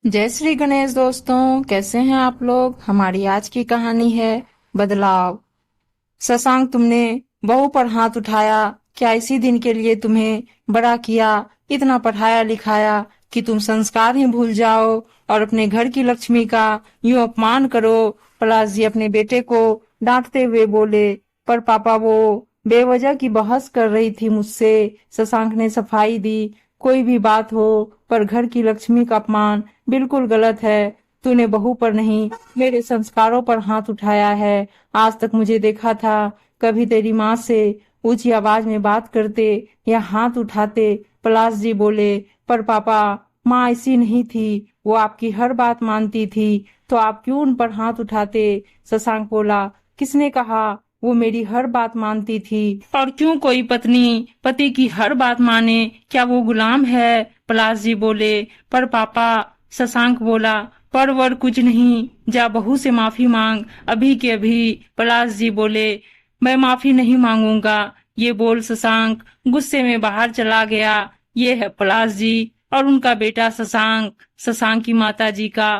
जय श्री गणेश दोस्तों, कैसे हैं आप लोग। हमारी आज की कहानी है बदलाव। शशांक, तुमने बहू पर हाथ उठाया। क्या इसी दिन के लिए तुम्हें बड़ा किया, इतना पढ़ाया लिखाया कि तुम संस्कार ही भूल जाओ और अपने घर की लक्ष्मी का यूं अपमान करो। पलाश जी अपने बेटे को डांटते हुए बोले। पर पापा, वो बेवजह की बहस कर रही थी मुझसे। शशांक ने सफाई दी। कोई भी बात हो, पर घर की लक्ष्मी का अपमान बिल्कुल गलत है। तूने बहू पर नहीं, मेरे संस्कारों पर हाथ उठाया है। आज तक मुझे देखा था, कभी तेरी माँ से ऊंची आवाज में बात करते या हाथ उठाते। पलाश जी बोले। पर पापा, माँ ऐसी नहीं थी, वो आपकी हर बात मानती थी, तो आप क्यों उन पर हाथ उठाते। शशांक बोला। किसने कहा वो मेरी हर बात मानती थी। और क्यों कोई पत्नी पति की हर बात माने, क्या वो गुलाम है। पलाश जी बोले। पर पापा, शशांक बोला। पर वर कुछ नहीं, जा बहू से माफी मांग, अभी के अभी। पलाश जी बोले। मैं माफी नहीं मांगूंगा, ये बोल शशांक गुस्से में बाहर चला गया। ये है पलाश जी और उनका बेटा शशांक। शशांक की माता जी का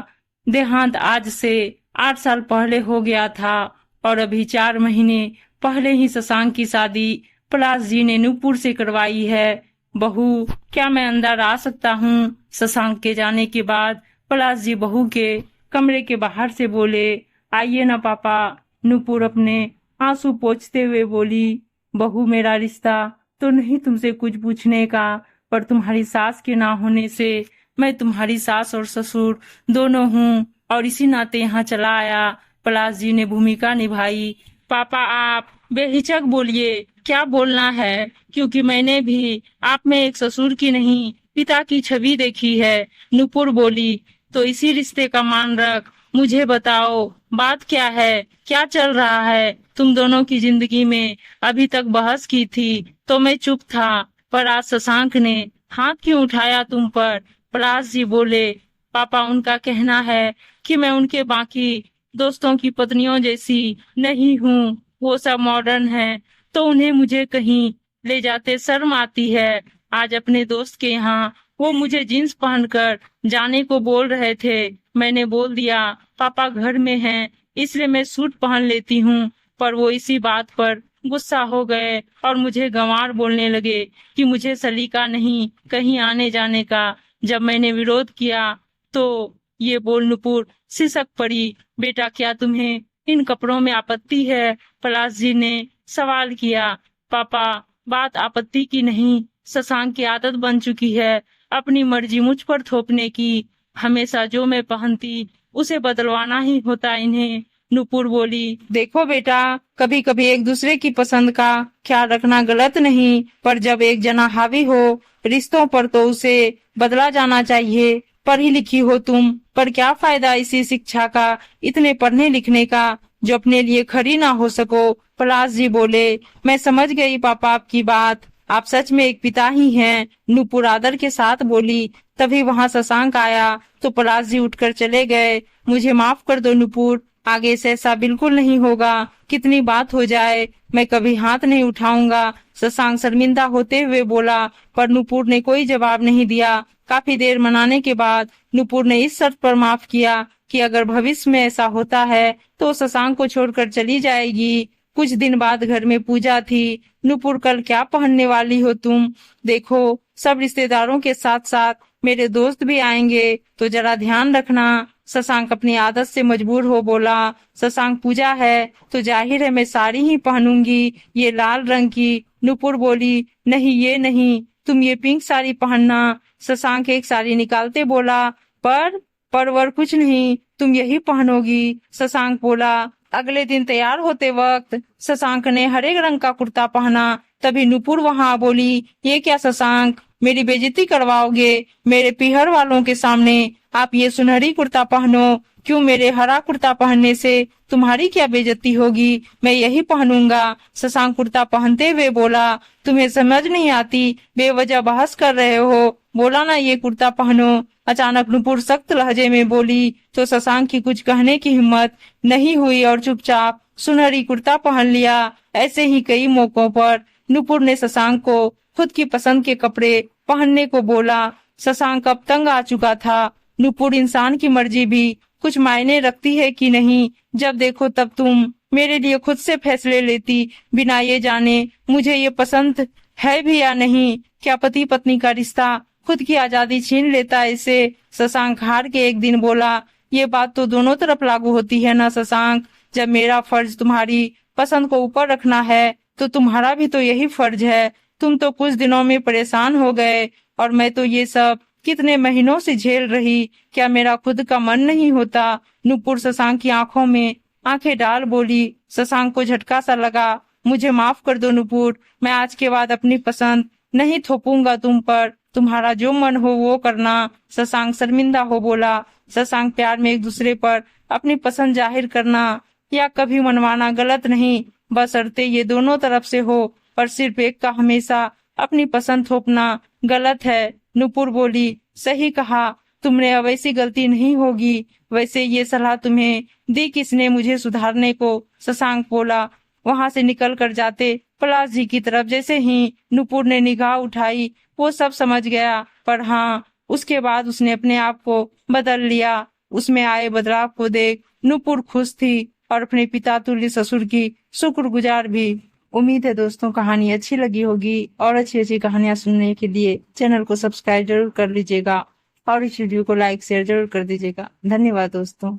देहांत आज से 8 साल पहले हो गया था और अभी 4 महीने पहले ही शशांक की शादी पलाश जी ने नूपुर से करवाई है। बहू, क्या मैं अंदर आ सकता हूँ। शशांक के जाने के बाद पलाश जी बहू के कमरे के बाहर से बोले। आइए ना पापा। नूपुर अपने आंसू पोंछते हुए बोली। बहू, मेरा रिश्ता तो नहीं तुमसे कुछ पूछने का, पर तुम्हारी सास के ना होने से मैं तुम्हारी सास और ससुर दोनों हूँ और इसी नाते यहाँ चला आया। पलाश जी ने भूमिका निभाई। पापा, आप बेहिचक बोलिए, क्या बोलना है, क्योंकि मैंने भी आप में एक ससुर की नहीं पिता की छवि देखी है। नूपुर बोली। तो इसी रिश्ते का मान रख, मुझे बताओ बात क्या है, क्या चल रहा है तुम दोनों की जिंदगी में। अभी तक बहस की थी तो मैं चुप था, पर आज शशांक ने हाथ क्यों उठाया तुम पर। पलाश जी बोले। पापा, उनका कहना है कि मैं उनके बाकी दोस्तों की पत्नियों जैसी नहीं हूँ, वो सब मॉडर्न हैं, तो उन्हें मुझे कहीं ले जाते शर्म आती है। आज अपने दोस्त के यहाँ वो मुझे जींस पहनकर जाने को बोल रहे थे। मैंने बोल दिया पापा घर में हैं, इसलिए मैं सूट पहन लेती हूँ। पर वो इसी बात पर गुस्सा हो गए और मुझे गंवार बोलने लगे कि मुझे सलीका नहीं कहीं आने जाने का। जब मैंने विरोध किया तो ये बोल नुपुर सिसक पड़ी। बेटा, क्या तुम्हें इन कपड़ों में आपत्ति है। पलाश जी ने सवाल किया। पापा, बात आपत्ति की नहीं, शशांक की आदत बन चुकी है अपनी मर्जी मुझ पर थोपने की। हमेशा जो मैं पहनती उसे बदलवाना ही होता इन्हें। नुपुर बोली। देखो बेटा, कभी कभी एक दूसरे की पसंद का ख्याल रखना गलत नहीं, पर जब एक जना हावी हो रिश्तों पर तो उसे बदला जाना चाहिए। पढ़ी लिखी हो तुम, पर क्या फायदा इसी शिक्षा का, इतने पढ़ने लिखने का, जो अपने लिए खड़ी ना हो सको। पलाश जी बोले। मैं समझ गई पापा आपकी बात, आप सच में एक पिता ही हैं। नूपुर आदर के साथ बोली। तभी वहाँ शशांक आया तो पलाश जी उठकर चले गए। मुझे माफ कर दो नूपुर, आगे से ऐसा बिल्कुल नहीं होगा। कितनी बात हो जाए, मैं कभी हाथ नहीं उठाऊंगा। शशांक शर्मिंदा होते हुए बोला। पर नूपुर ने कोई जवाब नहीं दिया। काफी देर मनाने के बाद नूपुर ने इस शर्त पर माफ किया कि अगर भविष्य में ऐसा होता है तो शशांक को छोड़कर चली जाएगी। कुछ दिन बाद घर में पूजा थी। नूपुर, कल क्या पहनने वाली हो तुम। देखो, सब रिश्तेदारों के साथ साथ मेरे दोस्त भी आएंगे, तो जरा ध्यान रखना। शशांक अपनी आदत से मजबूर हो बोला। शशांक, पूजा है तो जाहिर है मैं साड़ी ही पहनूंगी, ये लाल रंग की। नूपुर बोली। नहीं, ये नहीं, तुम ये पिंक साड़ी पहनना। शशांक एक साड़ी निकालते बोला। परवर कुछ नहीं, तुम यही पहनोगी। शशांक बोला। अगले दिन तैयार होते वक्त शशांक ने हरे रंग का कुर्ता पहना। तभी नूपुर वहाँ बोली। ये क्या शशांक, मेरी बेइज्जती करवाओगे। मेरे पीहर वालों के सामने आप ये सुनहरी कुर्ता पहनो। क्यों, मेरे हरा कुर्ता पहनने से तुम्हारी क्या बेइज्जती होगी। मैं यही पहनूंगा। शशांक कुर्ता पहनते हुए बोला। तुम्हें समझ नहीं आती, बेवजह बहस कर रहे हो। बोला ना ये कुर्ता पहनो। अचानक नूपुर सख्त लहजे में बोली तो शशांक की कुछ कहने की हिम्मत नहीं हुई और चुपचाप सुनहरी कुर्ता पहन लिया। ऐसे ही कई मौकों पर नूपुर ने शशांक को खुद की पसंद के कपड़े पहनने को बोला। शशांक अब तंग आ चुका था। नुपुर, इंसान की मर्जी भी कुछ मायने रखती है कि नहीं? जब देखो तब तुम मेरे लिए खुद से फैसले लेती, बिना ये जाने मुझे ये पसंद है भी या नहीं। क्या पति पत्नी का रिश्ता खुद की आजादी छीन लेता है इसे? शशांक हार के एक दिन बोला, ये बात तो दोनों तरफ लागू होती है ना शशांक। जब मेरा फर्ज तुम्हारी पसंद को ऊपर रखना है तो तुम्हारा भी तो यही फर्ज है। तुम तो कुछ दिनों में परेशान हो गए और मैं तो ये सब कितने महीनों से झेल रही। क्या मेरा खुद का मन नहीं होता? नुपुर शशांक की आंखों में आंखें डाल बोली। शशांक को झटका सा लगा। मुझे माफ कर दो नुपुर, मैं आज के बाद अपनी पसंद नहीं थोपूंगा तुम पर। तुम्हारा जो मन हो वो करना। शशांक शर्मिंदा हो बोला। शशांक, प्यार में एक दूसरे पर अपनी पसंद जाहिर करना या कभी मनवाना गलत नहीं, बशर्ते ये दोनों तरफ से हो, पर सिर्फ एक का हमेशा अपनी पसंद थोपना गलत है। नुपुर बोली, सही कहा तुमने, अब ऐसी गलती नहीं होगी। वैसे ये सलाह तुम्हें दी किसने मुझे सुधारने को? शशांक बोला। वहां से निकल कर जाते पलाश जी की तरफ जैसे ही नुपुर ने निगाह उठाई, वो सब समझ गया। पर हाँ, उसके बाद उसने अपने आप को बदल लिया। उसमें आए बदलाव को देख नुपुर खुश थी और अपने पिता तुल्य ससुर की शुक्रगुजार भी। उम्मीद है दोस्तों कहानी अच्छी लगी होगी, और अच्छी अच्छी कहानियां सुनने के लिए चैनल को सब्सक्राइब जरूर कर लीजिएगा और इस वीडियो को लाइक शेयर जरूर कर दीजिएगा। धन्यवाद दोस्तों।